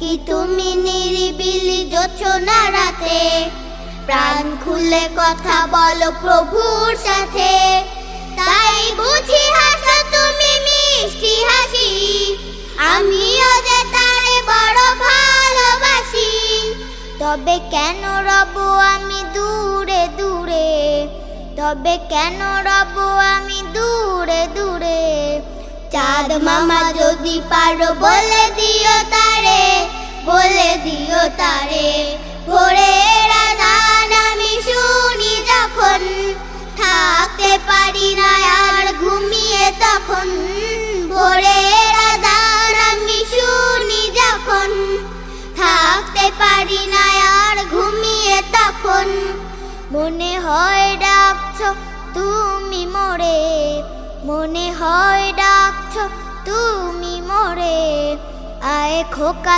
কি তুমি নিরিবিলি জোছনা রাতে প্রাণ খুলে কথা বলো প্রভুর সাথে। তাই বুঝি হাসো তুমি মিষ্টি হাসি, আমিও যে তারে বড় ভালোবাসি। তবে কেন রব আমি দূরে দূরে, তবে কেন রব আমি দূরে দূরে। চাঁদ মামা যদি পারো বলে দিও তারে, বলে দিও তারে। ভোরের আজান আমি শুনি যখন, থাকতে পারি না আর ঘুমিয়ে তখন। ভোরের আজান আমি শুনি যখন, থাকতে পারি না আর ঘুমিয়ে তখন। মনে হয় ডাকছো তুমি মোরে, মনে হয় ডাকছো তুমি মোরে। আয় খোকা